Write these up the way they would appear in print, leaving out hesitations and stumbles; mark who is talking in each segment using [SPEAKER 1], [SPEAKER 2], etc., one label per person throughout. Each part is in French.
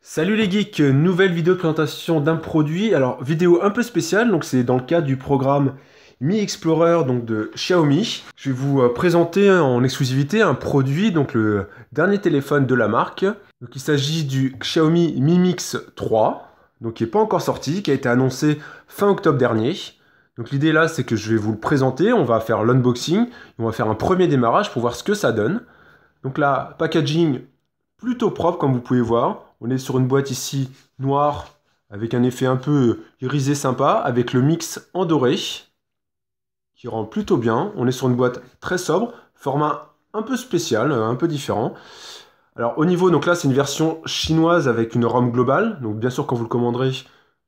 [SPEAKER 1] Salut les geeks, nouvelle vidéo de présentation d'un produit. Alors vidéo un peu spéciale, donc c'est dans le cadre du programme Mi Explorer donc de Xiaomi. Je vais vous présenter en exclusivité un produit, donc le dernier téléphone de la marque. Donc il s'agit du Xiaomi Mi Mix 3, donc qui n'est pas encore sorti, qui a été annoncé fin octobre dernier. Donc l'idée là, c'est que je vais vous le présenter, on va faire l'unboxing, on va faire un premier démarrage pour voir ce que ça donne. Donc là, packaging plutôt propre comme vous pouvez voir. On est sur une boîte ici noire avec un effet un peu irisé sympa avec le mix en doré qui rend plutôt bien. On est sur une boîte très sobre, format un peu spécial, un peu différent. Alors au niveau, donc là c'est une version chinoise avec une ROM globale. Donc bien sûr quand vous le commanderez,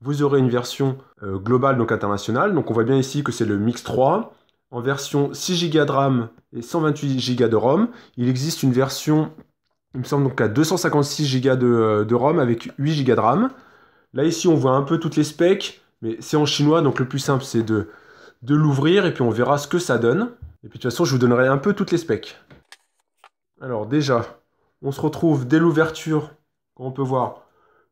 [SPEAKER 1] vous aurez une version globale donc internationale. Donc on voit bien ici que c'est le Mix 3 en version 6 Go de RAM et 128 Go de ROM. Il existe une version, il me semble donc à 256 Go de ROM avec 8 Go de RAM. Là ici on voit un peu toutes les specs, mais c'est en chinois donc le plus simple c'est de l'ouvrir et puis on verra ce que ça donne. Et puis de toute façon je vous donnerai un peu toutes les specs. Alors déjà, on se retrouve dès l'ouverture, on peut voir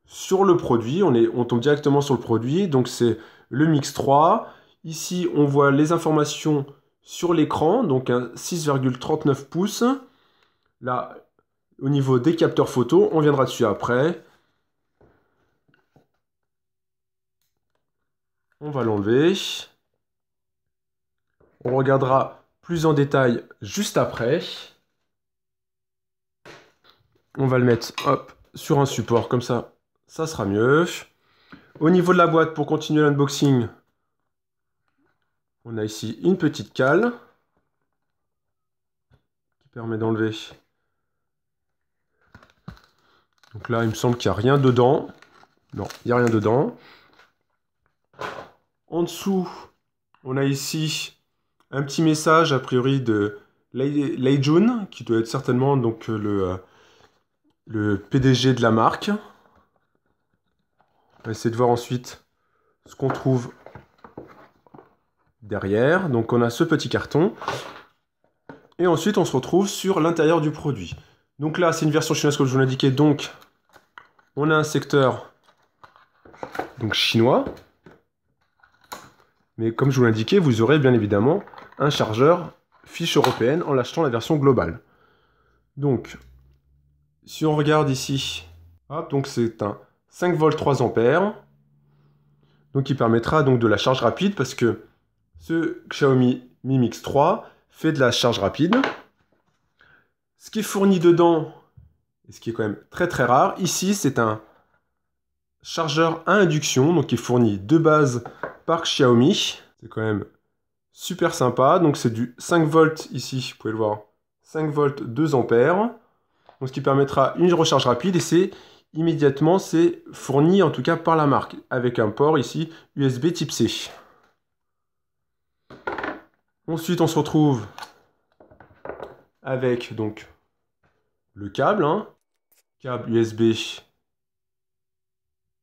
[SPEAKER 1] sur le produit, on tombe directement sur le produit, donc c'est le Mix 3. Ici on voit les informations sur l'écran, donc un 6,39 pouces. Là, au niveau des capteurs photo, on viendra dessus après. On va l'enlever. On regardera plus en détail juste après. On va le mettre hop, sur un support, comme ça sera mieux. Au niveau de la boîte, pour continuer l'unboxing, on a ici une petite cale qui permet d'enlever. Donc là, il me semble qu'il n'y a rien dedans. Non, il n'y a rien dedans. En dessous, on a ici un petit message, a priori, de Lei Jun, qui doit être certainement donc, le PDG de la marque. On va essayer de voir ensuite ce qu'on trouve derrière. Donc on a ce petit carton. Et ensuite on se retrouve sur l'intérieur du produit. Donc là c'est une version chinoise comme je vous l'indiquais. Donc on a un secteur donc, chinois. Mais comme je vous l'indiquais, vous aurez bien évidemment un chargeur fiche européenne en l'achetant la version globale. Donc si on regarde ici, hop, donc c'est un 5 volts 3 ampères. Donc qui permettra donc de la charge rapide parce que ce Xiaomi Mi Mix 3 fait de la charge rapide. Ce qui est fourni dedans, et ce qui est quand même très très rare, ici c'est un chargeur à induction, donc qui est fourni de base par Xiaomi. C'est quand même super sympa. Donc c'est du 5 volts ici, vous pouvez le voir, 5 volts 2 ampères. Donc ce qui permettra une recharge rapide et c'est immédiatement c'est fourni en tout cas par la marque avec un port ici USB type C. Ensuite on se retrouve avec donc le câble, câble USB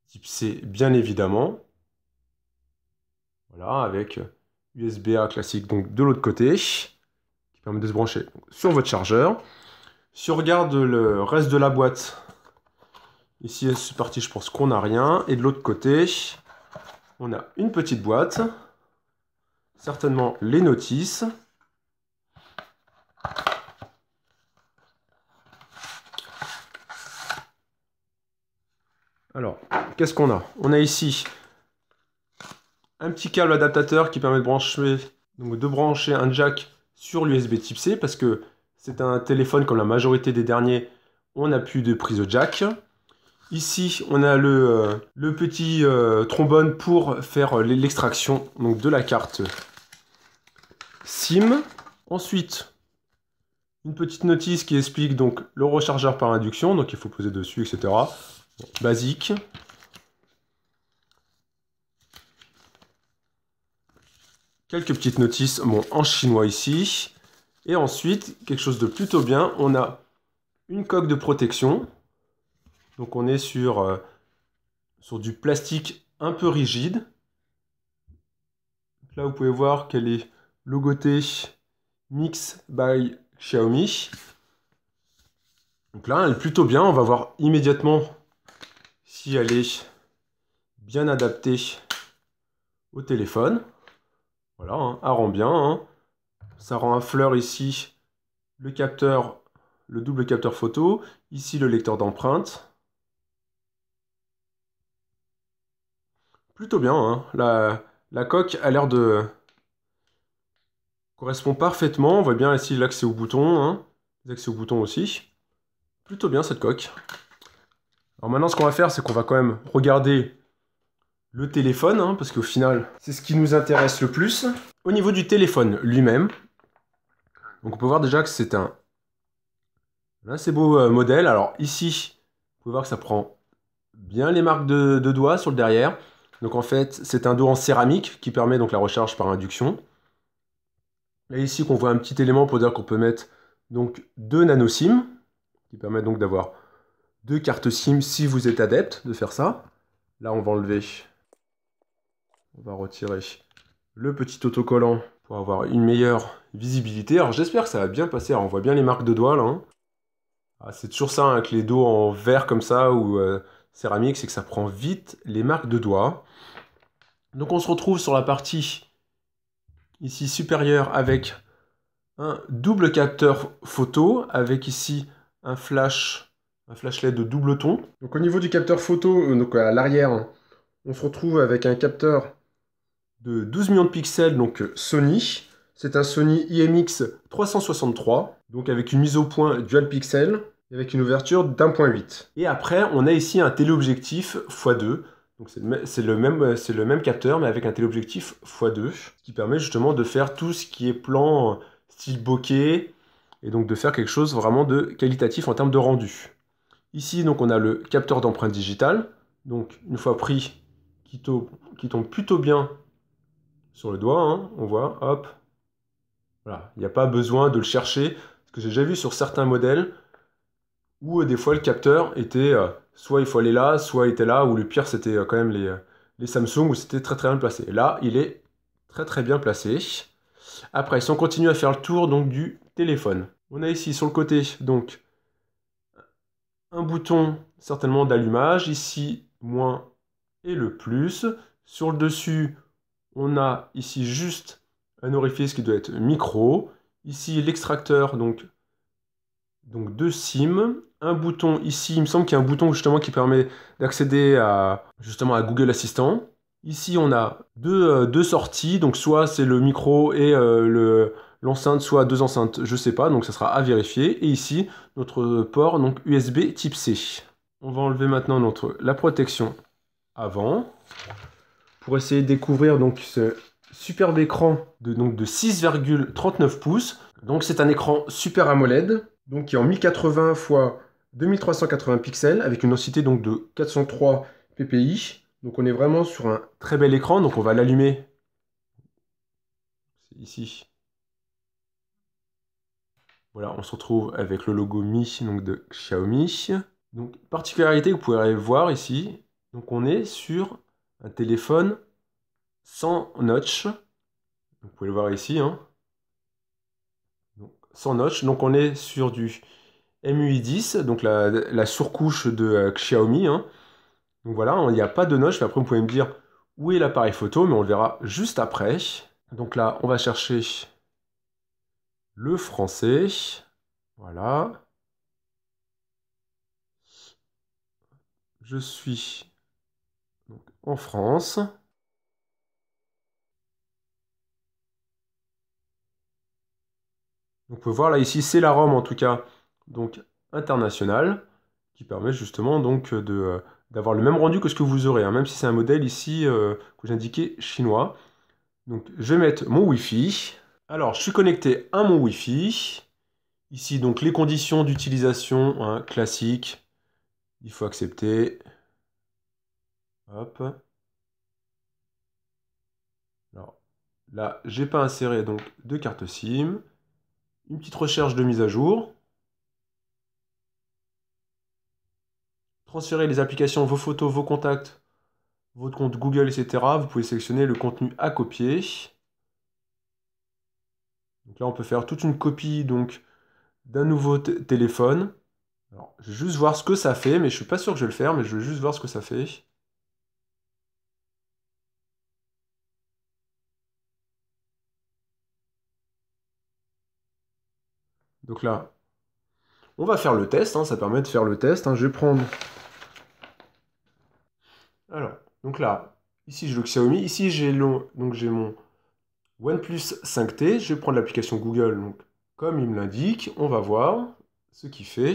[SPEAKER 1] type C bien évidemment. Voilà, avec USB-A classique donc de l'autre côté, qui permet de se brancher sur votre chargeur. Si on regarde le reste de la boîte, ici c'est parti, je pense qu'on n'a rien. Et de l'autre côté, on a une petite boîte, certainement les notices. Alors, qu'est-ce qu'on a? On a ici un petit câble adaptateur qui permet de brancher un jack sur l'USB type C, parce que c'est un téléphone comme la majorité des derniers, on n'a plus de prise jack. Ici, on a le petit trombone pour faire l'extraction de la carte SIM. Ensuite, une petite notice qui explique donc le rechargeur par induction, donc il faut poser dessus, etc. Bon, basique. Quelques petites notices en chinois ici. Et ensuite, quelque chose de plutôt bien, on a une coque de protection. Donc on est sur du plastique un peu rigide. Là, vous pouvez voir qu'elle est logotée Mix by Xiaomi. Donc là, elle est plutôt bien. On va voir immédiatement Ici, elle est bien adaptée au téléphone. Voilà, hein, elle rend bien. Hein. Ça rend à fleur ici le capteur, le double capteur photo. Ici, le lecteur d'empreintes. Plutôt bien, hein. La coque a l'air de correspond parfaitement. On voit bien ici l'accès au bouton, hein. L'accès au bouton aussi. Plutôt bien cette coque. Alors maintenant, ce qu'on va faire, c'est qu'on va quand même regarder le téléphone, hein, parce qu'au final, c'est ce qui nous intéresse le plus. Au niveau du téléphone lui-même, donc on peut voir déjà que c'est un assez beau modèle. Alors ici, vous pouvez voir que ça prend bien les marques de doigts sur le derrière. Donc en fait, c'est un dos en céramique qui permet donc la recharge par induction. Là ici, qu'on voit un petit élément pour dire qu'on peut mettre donc 2 nano SIM, qui permet donc d'avoir 2 cartes SIM si vous êtes adepte de faire ça. Là, on va enlever, on va retirer le petit autocollant pour avoir une meilleure visibilité. Alors j'espère que ça va bien passer. Alors, on voit bien les marques de doigts là. Hein. Ah, c'est toujours ça hein, avec les dos en verre comme ça ou céramique, c'est que ça prend vite les marques de doigts. Donc on se retrouve sur la partie ici supérieure avec un double capteur photo avec ici un flash LED de double ton. Donc au niveau du capteur photo, donc à l'arrière, on se retrouve avec un capteur de 12 millions de pixels, donc Sony. C'est un Sony IMX 363, donc avec une mise au point dual pixel, et avec une ouverture d'1.8. Et après, on a ici un téléobjectif x2. Donc c'est le même capteur, mais avec un téléobjectif x2, ce qui permet justement de faire tout ce qui est plan style bokeh, et donc de faire quelque chose vraiment de qualitatif en termes de rendu. Ici, donc, on a le capteur d'empreinte digitale, donc une fois pris, qui tombe plutôt bien sur le doigt, hein, on voit, hop. Voilà, il n'y a pas besoin de le chercher, parce que j'ai déjà vu sur certains modèles, où des fois le capteur était, soit il faut aller là, soit il était là, ou le pire c'était quand même les Samsung, où c'était très très bien placé. Et là, il est très très bien placé. Après, si on continue à faire le tour donc, du téléphone, on a ici sur le côté, donc, un bouton certainement d'allumage, ici, moins et le plus. Sur le dessus, on a ici juste un orifice qui doit être micro. Ici, l'extracteur, donc 2 SIM. Un bouton ici, il me semble qu'il y a un bouton justement qui permet d'accéder à Google Assistant. Ici, on a deux sorties, donc soit c'est le micro et l'enceinte, soit 2 enceintes, je sais pas, donc ça sera à vérifier. Et ici, notre port donc USB type C. On va enlever maintenant la protection avant pour essayer de découvrir donc ce superbe écran de 6,39 pouces. Donc c'est un écran Super AMOLED, donc qui est en 1080 x 2380 pixels avec une densité donc de 403 ppi. Donc on est vraiment sur un très bel écran, donc on va l'allumer. C'est ici. Voilà, on se retrouve avec le logo Mi donc de Xiaomi. Donc particularité, vous pouvez voir ici, donc on est sur un téléphone sans notch. Vous pouvez le voir ici, hein. Donc, sans notch. Donc on est sur du MUI 10, donc la surcouche de Xiaomi. Hein. Donc voilà, il n'y a pas de notch. Après, vous pouvez me dire où est l'appareil photo, mais on le verra juste après. Donc là, on va chercher le français. Voilà. Je suis donc, en France. Donc, on peut voir là ici, c'est la ROM en tout cas, donc internationale, qui permet justement donc d'avoir le même rendu que ce que vous aurez, hein, même si c'est un modèle ici que j'ai indiqué chinois. Donc je vais mettre mon Wi-Fi. Alors je suis connecté à mon Wi-Fi. Ici donc les conditions d'utilisation hein, classiques. Il faut accepter. Hop. Alors là, j'ai pas inséré donc de carte SIM. Une petite recherche de mise à jour. Transférer les applications, vos photos, vos contacts, votre compte Google, etc. Vous pouvez sélectionner le contenu à copier. Donc là, on peut faire toute une copie donc d'un nouveau téléphone. Alors, je vais juste voir ce que ça fait, mais je suis pas sûr que je vais le faire, mais je vais juste voir ce que ça fait. Donc là, on va faire le test, hein, ça permet de faire le test, hein. Je vais prendre... Alors, donc là, ici j'ai le Xiaomi, ici j'ai mon OnePlus 5T, je vais prendre l'application Google, donc, comme il me l'indique, on va voir ce qu'il fait.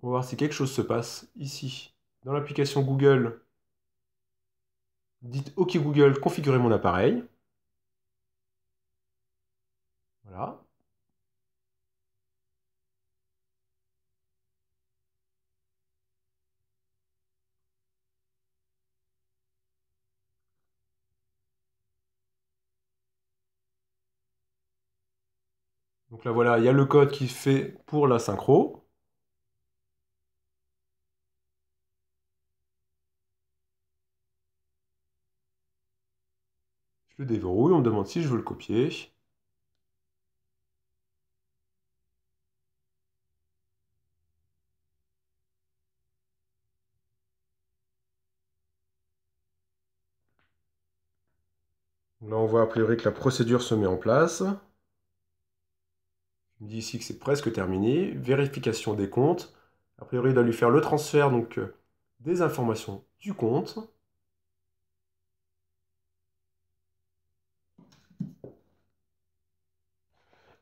[SPEAKER 1] On va voir si quelque chose se passe ici. Dans l'application Google, dites OK Google, configurez mon appareil. Voilà. Donc là voilà, il y a le code qui fait pour la synchro. Je le déverrouille, on me demande si je veux le copier. Là, on voit a priori que la procédure se met en place. Il me dit ici que c'est presque terminé. Vérification des comptes. A priori, il doit lui faire le transfert donc, des informations du compte.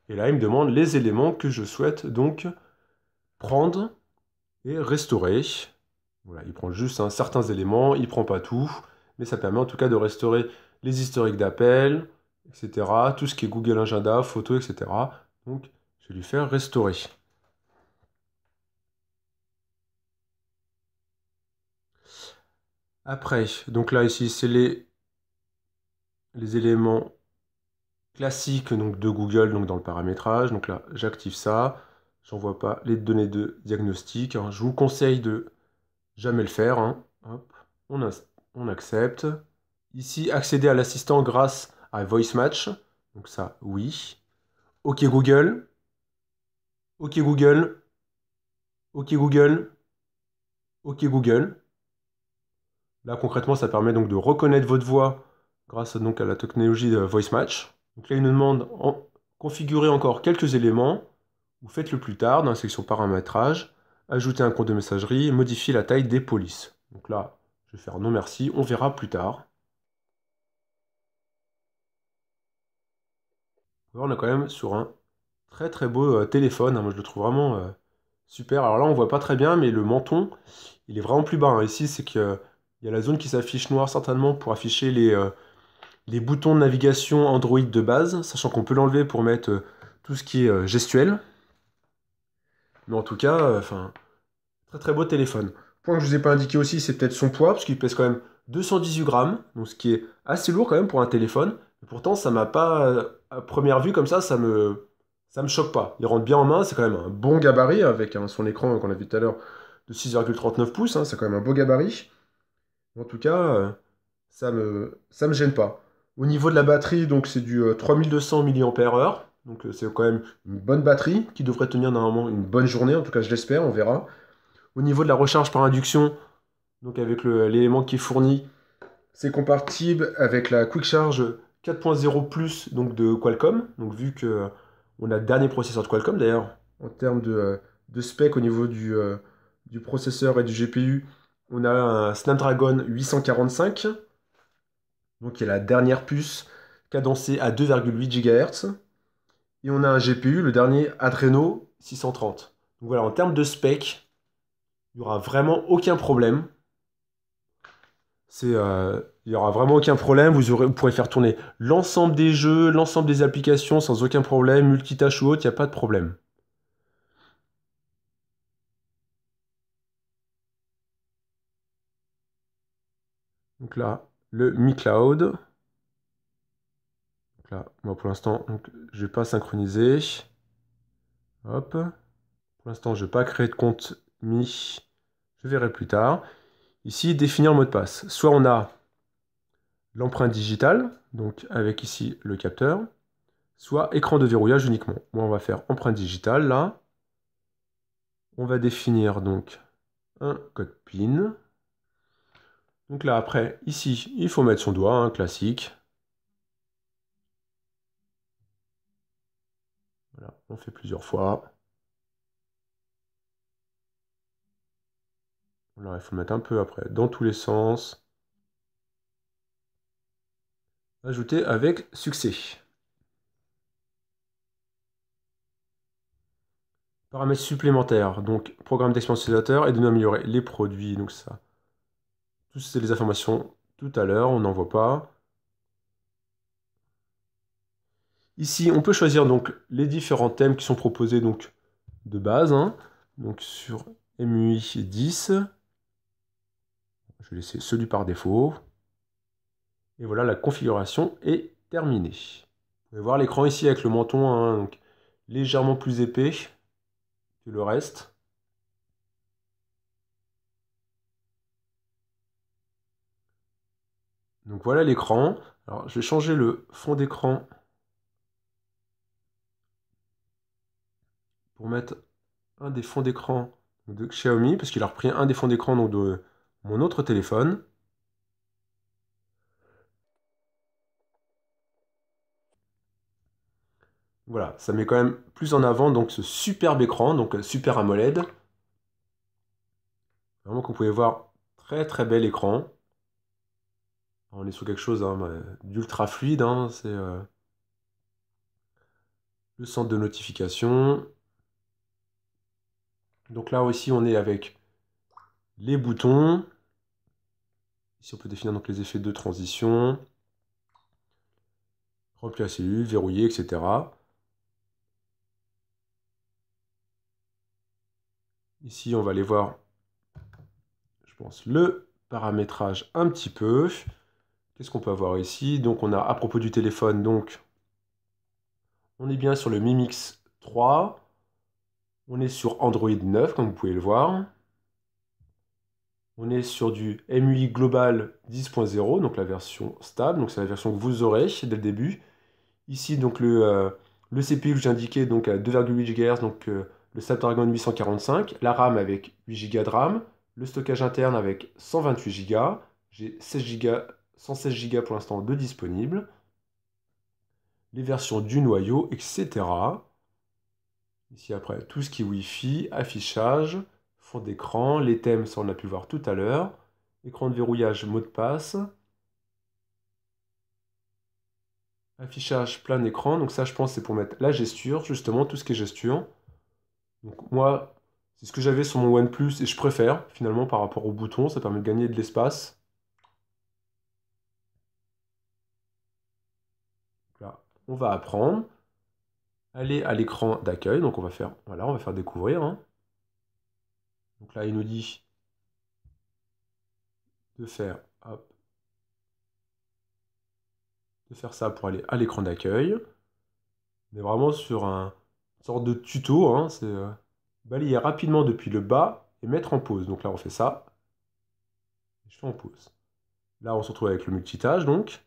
[SPEAKER 1] Et là, il me demande les éléments que je souhaite donc prendre et restaurer. Voilà, il prend juste certains éléments, il ne prend pas tout, mais ça permet en tout cas de restaurer les historiques d'appels, etc. Tout ce qui est Google Agenda, photos, etc. Donc, je vais lui faire restaurer. Après, donc là, ici, c'est les éléments classiques donc, de Google donc dans le paramétrage. Donc là, j'active ça. J'envoie pas les données de diagnostic, hein. Je vous conseille de jamais le faire, hein. Hop, on accepte. Ici, accéder à l'assistant grâce à Voice Match. Donc ça, oui. OK Google. OK Google. OK Google. OK Google. Là, concrètement, ça permet donc de reconnaître votre voix grâce donc à la technologie de Voice Match. Donc là, il nous demande configurer encore quelques éléments. Vous faites-le plus tard dans la section paramétrage. Ajouter un compte de messagerie. Modifier la taille des polices. Donc là, je vais faire non merci. On verra plus tard. On est quand même sur un très très beau téléphone, hein. Moi je le trouve vraiment super. Alors là on voit pas très bien, mais le menton il est vraiment plus bas, hein. Ici c'est qu'il y a la zone qui s'affiche noire certainement pour afficher les boutons de navigation Android de base, sachant qu'on peut l'enlever pour mettre tout ce qui est gestuel. Mais en tout cas, enfin, très très beau téléphone. Point que je vous ai pas indiqué aussi, c'est peut-être son poids, parce qu'il pèse quand même 218 grammes, donc ce qui est assez lourd quand même pour un téléphone. Et pourtant, ça m'a pas, à première vue comme ça me choque pas. Il rentre bien en main, c'est quand même un bon gabarit avec son écran qu'on a vu tout à l'heure de 6,39 pouces, hein, c'est quand même un beau gabarit. En tout cas, ça me gêne pas. Au niveau de la batterie, donc c'est du 3200 mAh, donc c'est quand même une bonne batterie qui devrait tenir normalement une bonne journée, en tout cas je l'espère, on verra. Au niveau de la recharge par induction, donc avec l'élément qui est fourni, c'est compatible avec la Quick Charge 4.0 Plus donc de Qualcomm. Donc vu que on a le dernier processeur de Qualcomm d'ailleurs, en termes de spec au niveau du processeur et du GPU, on a un Snapdragon 845, donc qui est la dernière puce cadencée à 2,8 GHz. Et on a un GPU, le dernier Adreno 630. Donc voilà, en termes de spec, il n'y aura vraiment aucun problème. Il n'y aura vraiment aucun problème. Vous pourrez faire tourner l'ensemble des jeux, l'ensemble des applications sans aucun problème. Multitâche ou autre, il n'y a pas de problème. Donc là, le Mi Cloud. Donc là, moi pour l'instant, je ne vais pas synchroniser. Hop. Pour l'instant, je ne vais pas créer de compte Mi. Je verrai plus tard. Ici, définir mot de passe. Soit on a l'empreinte digitale, donc avec ici le capteur, soit écran de verrouillage uniquement. Moi, on va faire empreinte digitale là. On va définir donc un code PIN. Donc là, après, ici, il faut mettre son doigt, hein, classique. Voilà, on fait plusieurs fois. Alors, il faut le mettre un peu après, dans tous les sens. Ajouter avec succès. Paramètres supplémentaires, donc programme d'expérience utilisateur et de nous améliorer les produits. Donc ça, tout c'est les informations tout à l'heure, on n'en voit pas. Ici, on peut choisir donc les différents thèmes qui sont proposés donc de base. Hein. Donc sur MUI 10, je vais laisser celui par défaut. Et voilà, la configuration est terminée. Vous pouvez voir l'écran ici avec le menton hein, donc légèrement plus épais que le reste. Donc voilà l'écran. Alors je vais changer le fond d'écran pour mettre un des fonds d'écran de Xiaomi, parce qu'il a repris un des fonds d'écran de mon autre téléphone. Voilà, ça met quand même plus en avant donc ce superbe écran, donc Super AMOLED. Vraiment qu'on pouvait voir très très bel écran. On est sur quelque chose hein, d'ultra fluide, hein, c'est le centre de notification. Donc là aussi on est avec les boutons. Ici on peut définir donc les effets de transition, remplir la cellule, verrouiller, etc. Ici on va aller voir, je pense, le paramétrage un petit peu. Qu'est-ce qu'on peut avoir ici? Donc on a à propos du téléphone, donc on est bien sur le Mi Mix 3. On est sur Android 9, comme vous pouvez le voir. On est sur du MUI Global 10.0, donc la version stable, donc c'est la version que vous aurez dès le début. Ici, donc le CPU que j'ai indiqué donc à 2,8 GHz, donc le Snapdragon 845, la RAM avec 8 Go de RAM, le stockage interne avec 128 Go, j'ai 16 Go, 116 Go pour l'instant de disponibles, les versions du noyau, etc. Ici après, tout ce qui est Wi-Fi, affichage, fond d'écran, les thèmes, ça on a pu le voir tout à l'heure, écran de verrouillage, mot de passe, affichage plein écran, donc ça je pense c'est pour mettre la gesture, justement, tout ce qui est gesture. Donc moi, c'est ce que j'avais sur mon OnePlus et je préfère finalement par rapport au bouton, ça permet de gagner de l'espace. Là, on va apprendre, aller à l'écran d'accueil, donc on va faire, voilà, on va faire découvrir. Hein. Donc là, il nous dit de faire, hop, de faire ça pour aller à l'écran d'accueil. On est vraiment sur une sorte de tuto, hein, c'est balayer rapidement depuis le bas et mettre en pause. Donc là, on fait ça, et je fais en pause. Là, on se retrouve avec le multitâche, donc.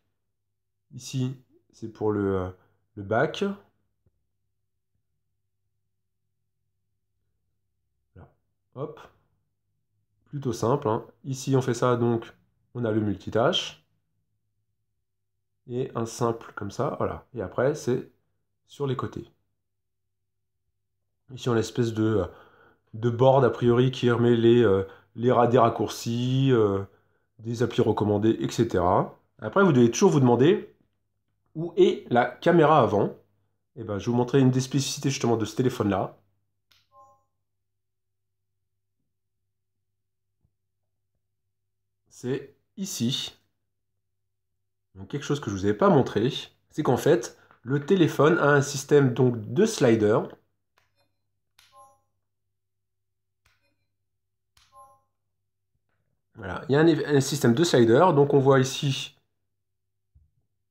[SPEAKER 1] Ici, c'est pour le bac. Là. Hop. Plutôt simple. Hein. Ici, on fait ça, donc on a le multitâche. Et un simple comme ça, voilà. Et après, c'est sur les côtés. Ici, on a l'espèce de board, a priori, qui remet des raccourcis, des applis recommandés, etc. Après, vous devez toujours vous demander où est la caméra avant. Et ben, je vais vous montrer une des spécificités justement de ce téléphone-là. C'est ici. Donc quelque chose que je ne vous avais pas montré, c'est qu'en fait, le téléphone a un système donc de slider. Voilà, il y a un système de slider, donc on voit ici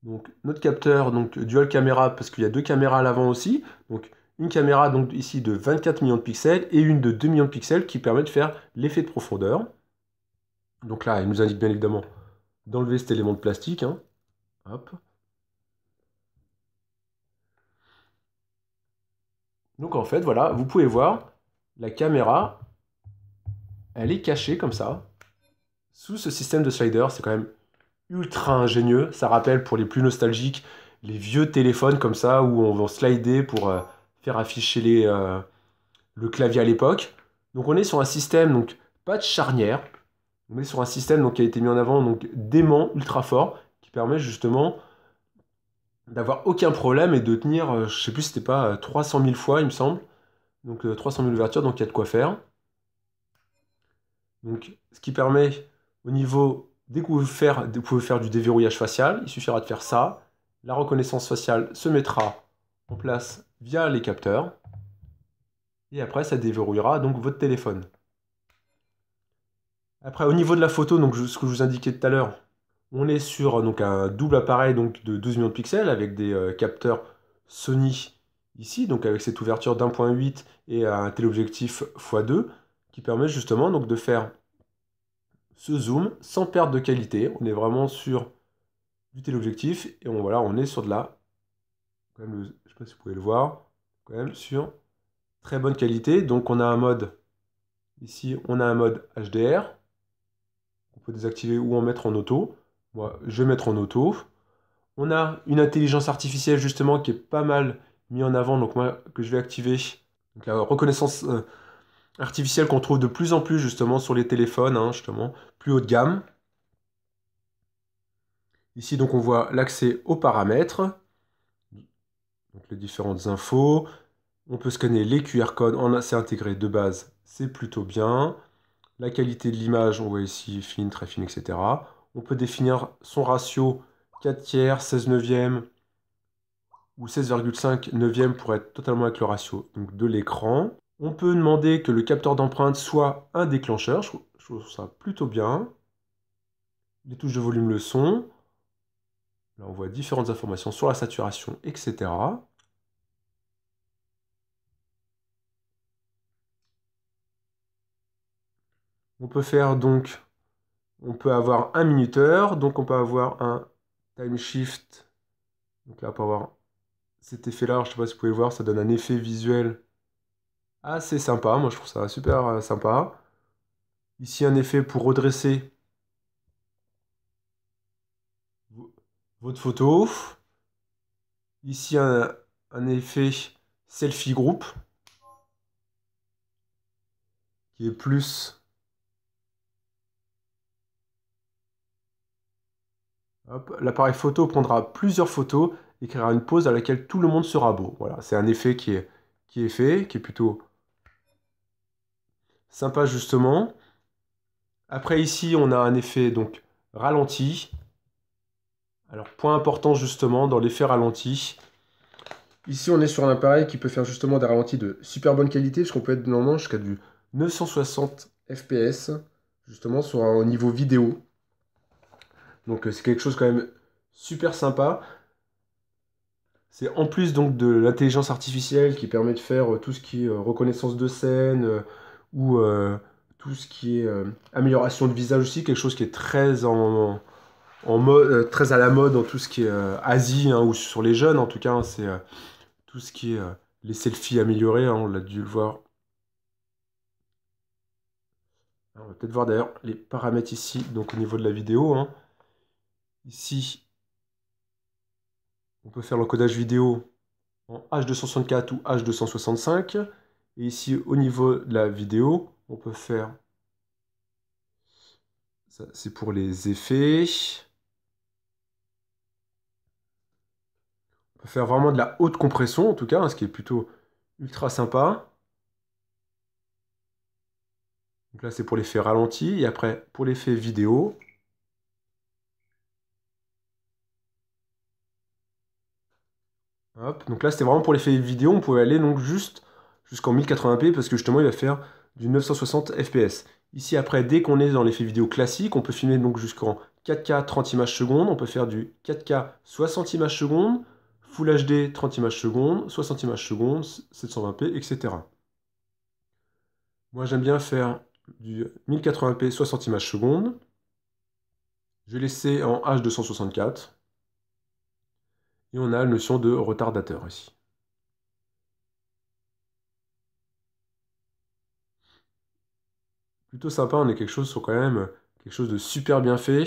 [SPEAKER 1] donc, notre capteur, donc dual caméra, parce qu'il y a deux caméras à l'avant aussi. Donc une caméra donc ici de 24 millions de pixels et une de 2 millions de pixels qui permet de faire l'effet de profondeur. Donc là, il nous indique bien évidemment d'enlever cet élément de plastique. Hein. Hop. Donc en fait, voilà, vous pouvez voir la caméra, elle est cachée comme ça, sous ce système de slider. C'est quand même ultra ingénieux. Ça rappelle pour les plus nostalgiques les vieux téléphones comme ça où on va slider pour faire afficher le clavier à l'époque. Donc on est sur un système, donc pas de charnière. On est sur un système donc, qui a été mis en avant, donc d'aimant ultra fort, qui permet justement d'avoir aucun problème et de tenir, je sais plus, c'était pas 300 000 fois, il me semble. Donc 300 000 ouvertures, donc il y a de quoi faire. Donc ce qui permet au niveau, dès que vous pouvez faire du déverrouillage facial, il suffira de faire ça. La reconnaissance faciale se mettra en place via les capteurs. Et après, ça déverrouillera donc votre téléphone. Après, au niveau de la photo, donc ce que je vous indiquais tout à l'heure, on est sur donc, un double appareil donc, de 12 millions de pixels avec des capteurs Sony ici, donc avec cette ouverture d'1.8 et un téléobjectif x2 qui permet justement donc, de faire ce zoom sans perte de qualité. On est vraiment sur du téléobjectif et on est sur de la, quand même, je ne sais pas si vous pouvez le voir, quand même sur très bonne qualité. Donc on a un mode, ici on a un mode HDR, on peut désactiver ou en mettre en auto. Moi je vais mettre en auto. On a une intelligence artificielle justement qui est pas mal mis en avant, donc moi que je vais activer. Donc la reconnaissance artificielle qu'on trouve de plus en plus justement sur les téléphones, hein, justement, plus haut de gamme. Ici donc on voit l'accès aux paramètres, donc les différentes infos. On peut scanner les QR codes en assez intégré de base, c'est plutôt bien. La qualité de l'image, on voit ici fine, très fine, etc. On peut définir son ratio 4 tiers, 16 neuvième ou 16,5 neuvième pour être totalement avec le ratio donc, de l'écran. On peut demander que le capteur d'empreinte soit un déclencheur, je trouve ça plutôt bien. Les touches de volume le son. Là on voit différentes informations sur la saturation, etc. On peut faire donc, on peut avoir un minuteur, donc on peut avoir un time shift. Donc là, on peut avoir cet effet-là, je ne sais pas si vous pouvez le voir, ça donne un effet visuel assez sympa. Moi, je trouve ça super sympa. Ici, un effet pour redresser votre photo. Ici, un effet selfie group qui est plus... L'appareil photo prendra plusieurs photos et créera une pose à laquelle tout le monde sera beau. Voilà, c'est un effet qui est fait, qui est plutôt sympa justement. Après ici, on a un effet donc ralenti. Alors point important justement dans l'effet ralenti. Ici, on est sur un appareil qui peut faire justement des ralentis de super bonne qualité, puisqu'on peut être normalement jusqu'à du 960 fps, justement sur un niveau vidéo. Donc c'est quelque chose quand même super sympa. C'est en plus donc de l'intelligence artificielle qui permet de faire tout ce qui est reconnaissance de scène ou tout ce qui est amélioration de visage aussi, quelque chose qui est très en mode, très à la mode dans tout ce qui est Asie hein, ou sur les jeunes en tout cas. Hein, c'est tout ce qui est les selfies améliorés, hein, on l'a dû le voir. Alors, on va peut-être voir d'ailleurs les paramètres ici, donc au niveau de la vidéo. Hein. Ici, on peut faire l'encodage vidéo en H264 ou H265. Et ici, au niveau de la vidéo, on peut faire... Ça, c'est pour les effets. On peut faire vraiment de la haute compression, en tout cas, hein, ce qui est plutôt ultra sympa. Donc là, c'est pour l'effet ralenti. Et après, pour l'effet vidéo. Hop. Donc là, c'était vraiment pour l'effet vidéo. On pouvait aller donc juste jusqu'en 1080p parce que justement, il va faire du 960 fps. Ici, après, dès qu'on est dans l'effet vidéo classique, on peut filmer donc jusqu'en 4K 30 images secondes. On peut faire du 4K 60 images secondes, Full HD 30 images secondes, 60 images secondes, 720p, etc. Moi, j'aime bien faire du 1080p 60 images secondes. Je vais laisser en H264. Et on a la notion de retardateur ici. Plutôt sympa, on est quelque chose sur quand même quelque chose de super bien fait.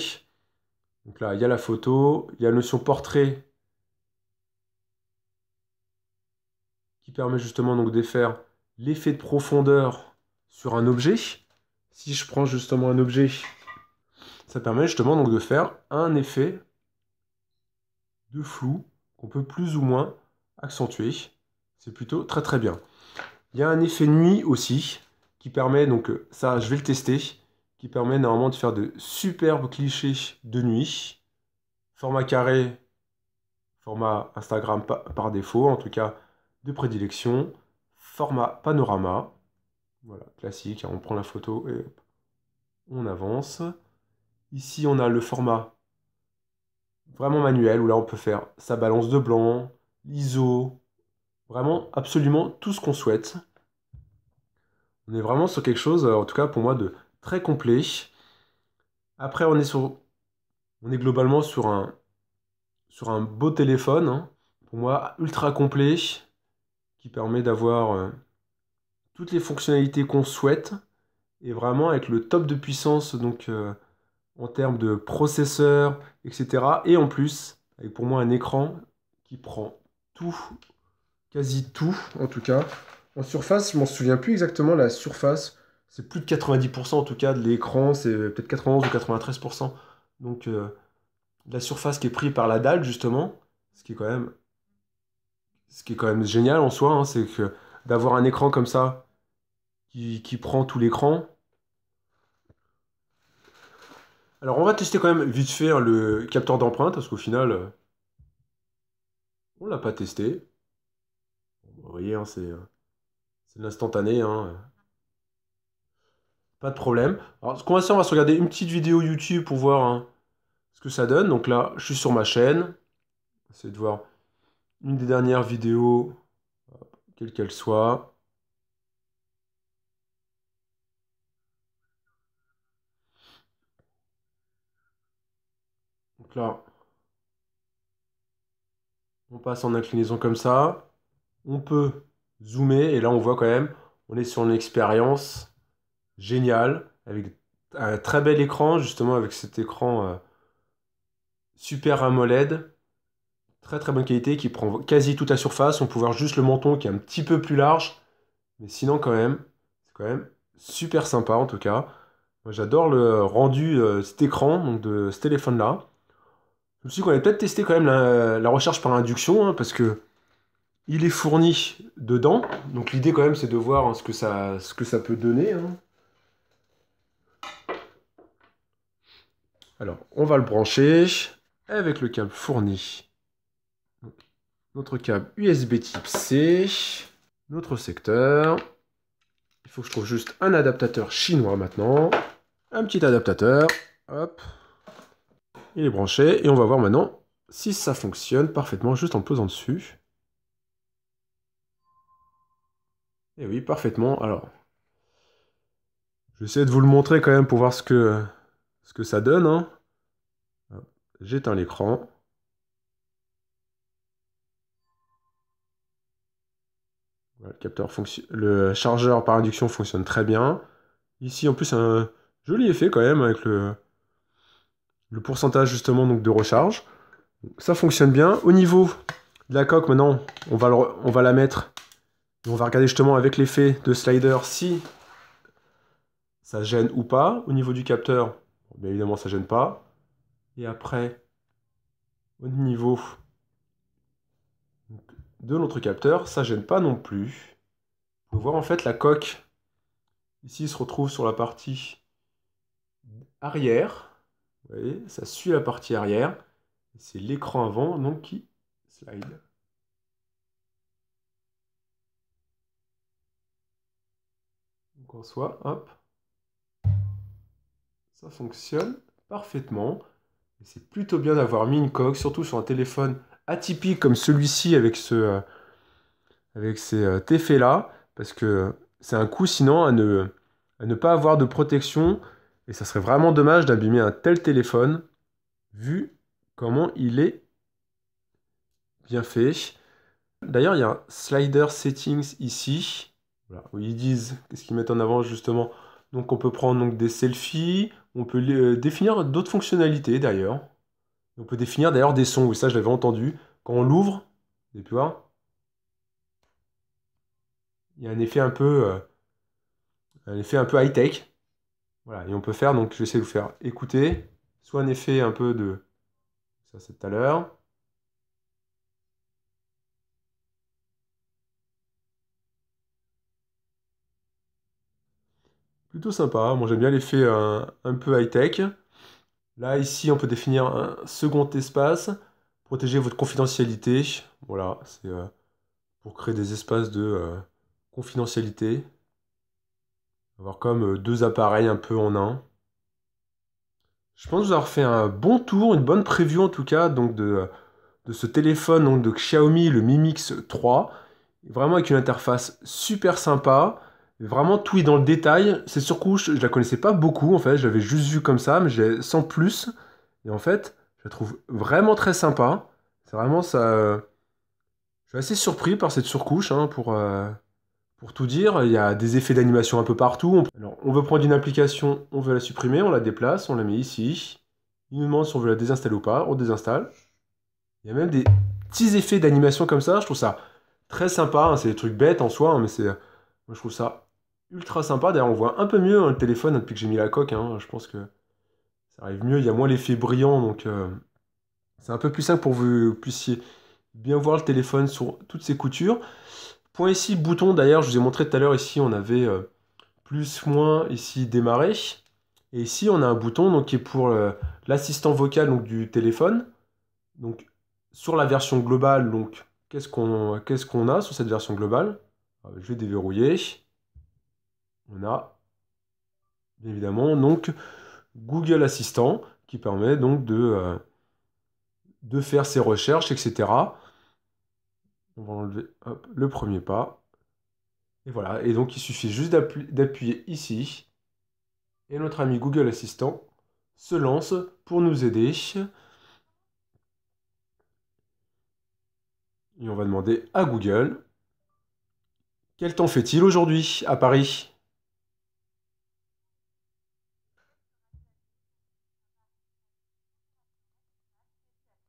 [SPEAKER 1] Donc là, il y a la photo, il y a la notion portrait qui permet justement donc de faire l'effet de profondeur sur un objet. Si je prends justement un objet, ça permet justement donc de faire un effet de flou qu'on peut plus ou moins accentuer. C'est plutôt très très bien. Il y a un effet nuit aussi qui permet, donc ça je vais le tester, qui permet normalement de faire de superbes clichés de nuit. Format carré, format Instagram par défaut, en tout cas de prédilection. Format panorama, voilà, classique, hein, on prend la photo et on avance. Ici on a le format vraiment manuel, où là on peut faire sa balance de blanc, l'ISO, vraiment absolument tout ce qu'on souhaite. On est vraiment sur quelque chose, en tout cas pour moi, de très complet. Après on est globalement sur un beau téléphone, hein, pour moi ultra complet, qui permet d'avoir toutes les fonctionnalités qu'on souhaite, et vraiment avec le top de puissance donc en termes de processeur, etc. Et en plus, avec pour moi un écran qui prend tout, quasi tout en tout cas. En surface, je m'en souviens plus exactement la surface. C'est plus de 90% en tout cas de l'écran, c'est peut-être 91 ou 93%. Donc la surface qui est prise par la dalle justement, ce qui est quand même, ce qui est quand même génial en soi, hein, c'est que d'avoir un écran comme ça qui prend tout l'écran. Alors on va tester quand même vite fait hein, le capteur d'empreinte, parce qu'au final, on l'a pas testé. Bon, vous voyez, hein, c'est de l'instantané, hein, pas de problème. Alors ce qu'on va faire, on va se regarder une petite vidéo YouTube pour voir hein, ce que ça donne. Donc là, je suis sur ma chaîne. Essayez de voir une des dernières vidéos, quelle qu'elle soit. Donc là, on passe en inclinaison comme ça. On peut zoomer et là, on voit quand même, on est sur une expérience géniale avec un très bel écran, justement avec cet écran Super AMOLED. Très très bonne qualité qui prend quasi toute la surface. On peut voir juste le menton qui est un petit peu plus large. Mais sinon, quand même, c'est quand même super sympa en tout cas. Moi, j'adore le rendu cet écran donc de ce téléphone-là. Je me suis dit qu'on allait peut-être tester quand même la recherche par induction hein, parce que il est fourni dedans. Donc l'idée quand même, c'est de voir hein, ce que ça peut donner, hein. Alors, on va le brancher avec le câble fourni. Donc, notre câble USB type C, notre secteur. Il faut que je trouve juste un adaptateur chinois maintenant. Un petit adaptateur. Hop. Il est branché. Et on va voir maintenant si ça fonctionne parfaitement juste en posant dessus. Et oui, parfaitement. Alors, je vais essayer de vous le montrer quand même pour voir ce que ça donne, hein. J'éteins l'écran. Voilà, le chargeur par induction fonctionne très bien. Ici, en plus, un joli effet quand même avec le pourcentage justement donc, de recharge. Ça fonctionne bien. Au niveau de la coque, maintenant, on va la mettre. Et on va regarder justement avec l'effet de slider si ça gêne ou pas. Au niveau du capteur, bien évidemment, ça gêne pas. Et après, au niveau de notre capteur, ça gêne pas non plus. Vous pouvez voir en fait la coque ici se retrouve sur la partie arrière. Vous voyez, ça suit la partie arrière. C'est l'écran avant donc qui slide. Donc en soi, hop, ça fonctionne parfaitement. Et c'est plutôt bien d'avoir mis une coque, surtout sur un téléphone atypique comme celui-ci avec ces effets-là, parce que c'est un coup sinon à ne pas avoir de protection, et ça serait vraiment dommage d'abîmer un tel téléphone, vu comment il est bien fait. D'ailleurs, il y a un slider settings ici, voilà, où ils disent, qu'est-ce qu'ils mettent en avant justement, Donc on peut prendre donc, des selfies, on peut définir d'autres fonctionnalités d'ailleurs. On peut définir d'ailleurs des sons, oui ça je l'avais entendu. Quand on l'ouvre, vous avez pu voir, il y a un effet un peu high-tech. Voilà, et on peut faire, donc je vais essayer de vous faire écouter, soit un effet un peu de... Ça c'est tout à l'heure. Plutôt sympa, moi j'aime bien l'effet un peu high-tech. Là, ici, on peut définir un second espace, protéger votre confidentialité. Voilà, c'est pour créer des espaces de confidentialité. Avoir comme deux appareils un peu en un. Je pense vous avoir fait un bon tour, une bonne preview en tout cas, donc de ce téléphone donc de Xiaomi, le Mi Mix 3. Vraiment avec une interface super sympa. Vraiment tout est dans le détail. Cette surcouche, je la connaissais pas beaucoup en fait, je l'avais juste vue comme ça, mais sans plus. Et en fait, je la trouve vraiment très sympa. C'est vraiment ça. Je suis assez surpris par cette surcouche, hein, pour tout dire. Il y a des effets d'animation un peu partout. Alors, on veut prendre une application, on veut la supprimer, on la déplace, on la met ici. Il nous demande si on veut la désinstaller ou pas, on désinstalle. Il y a même des petits effets d'animation comme ça, je trouve ça très sympa, hein. C'est des trucs bêtes en soi, hein, mais moi je trouve ça ultra sympa. D'ailleurs, on voit un peu mieux hein, le téléphone hein, depuis que j'ai mis la coque, hein. Je pense que ça arrive mieux, il y a moins l'effet brillant, donc c'est un peu plus simple pour que vous puissiez bien voir le téléphone sur toutes ses coutures. Point ici, bouton d'ailleurs, je vous ai montré tout à l'heure, ici on avait plus, moins, ici démarrer. Et ici on a un bouton donc, qui est pour l'assistant vocal donc, du téléphone. Donc sur la version globale, donc qu'est-ce qu'on a sur cette version globale? Je vais déverrouiller. On a bien évidemment donc Google Assistant qui permet donc de faire ses recherches, etc. On va enlever hop, le premier pas. Et voilà, et donc il suffit juste d'appuyer ici. Et notre ami Google Assistant se lance pour nous aider. Et on va demander à Google, quel temps fait-il aujourd'hui à Paris?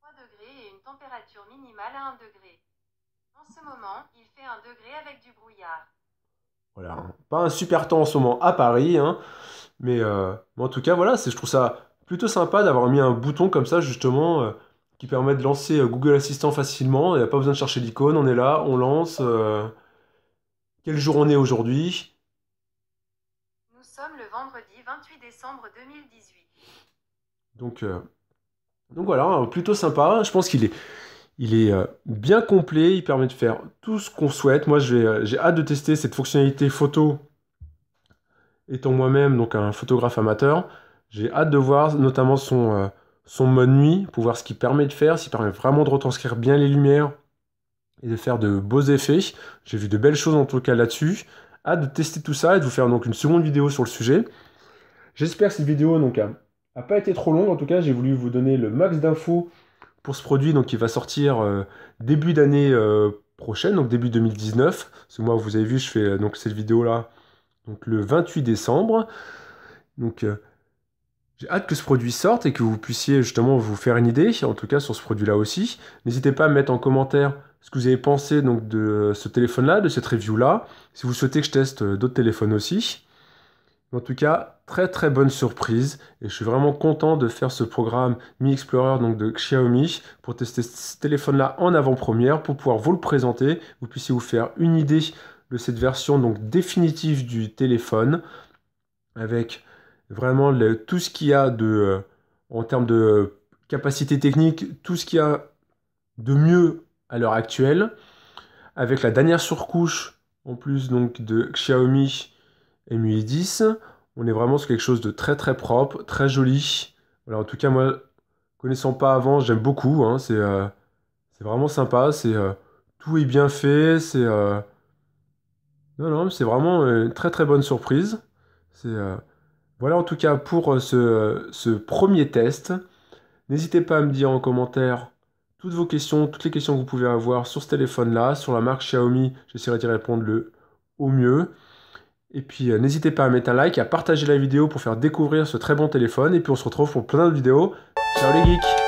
[SPEAKER 2] 3 degrés et une température minimale à 1 degré. En ce moment, il fait 1 degré avec du brouillard.
[SPEAKER 1] Voilà, pas un super temps en ce moment à Paris, hein, mais en tout cas, voilà, je trouve ça plutôt sympa d'avoir mis un bouton comme ça, justement, qui permet de lancer Google Assistant facilement. Il n'y a pas besoin de chercher l'icône, on est là, on lance. Quel jour on est aujourd'hui?
[SPEAKER 2] Nous sommes le vendredi 28 décembre 2018.
[SPEAKER 1] Donc, euh, donc voilà, hein, plutôt sympa. Je pense qu'il est bien complet, il permet de faire tout ce qu'on souhaite. Moi, j'ai hâte de tester cette fonctionnalité photo, étant moi-même donc un photographe amateur. J'ai hâte de voir notamment son mode nuit, pour voir ce qu'il permet de faire, s'il permet vraiment de retranscrire bien les lumières et de faire de beaux effets. J'ai vu de belles choses en tout cas là-dessus. Hâte de tester tout ça et de vous faire donc une seconde vidéo sur le sujet. J'espère que cette vidéo donc, a pas été trop longue. En tout cas, j'ai voulu vous donner le max d'infos pour ce produit donc, qui va sortir début d'année prochaine, donc début 2019. Parce que moi, vous avez vu, je fais donc cette vidéo-là donc, le 28 décembre. Donc, j'ai hâte que ce produit sorte et que vous puissiez justement vous faire une idée, en tout cas sur ce produit-là aussi. N'hésitez pas à me mettre en commentaire ce que vous avez pensé donc, de ce téléphone-là, de cette review-là. Si vous souhaitez que je teste d'autres téléphones aussi. En tout cas, très très bonne surprise et je suis vraiment content de faire ce programme Mi Explorer donc de Xiaomi pour tester ce téléphone-là en avant-première pour pouvoir vous le présenter, vous puissiez vous faire une idée de cette version donc définitive du téléphone avec vraiment tout ce qu'il y a en termes de capacité technique, tout ce qu'il y a de mieux à l'heure actuelle avec la dernière surcouche en plus donc de Xiaomi MUI 10. On est vraiment sur quelque chose de très très propre, très joli. Voilà, en tout cas, moi, connaissant pas avant, j'aime beaucoup, hein. C'est vraiment sympa. Tout est bien fait. Non, non, c'est vraiment une très très bonne surprise. Voilà en tout cas pour ce premier test. N'hésitez pas à me dire en commentaire toutes vos questions, toutes les questions que vous pouvez avoir sur ce téléphone-là, sur la marque Xiaomi. J'essaierai d'y répondre au mieux. Et puis n'hésitez pas à mettre un like, à partager la vidéo pour faire découvrir ce très bon téléphone. Et puis on se retrouve pour plein d'autres vidéos. Ciao les geeks!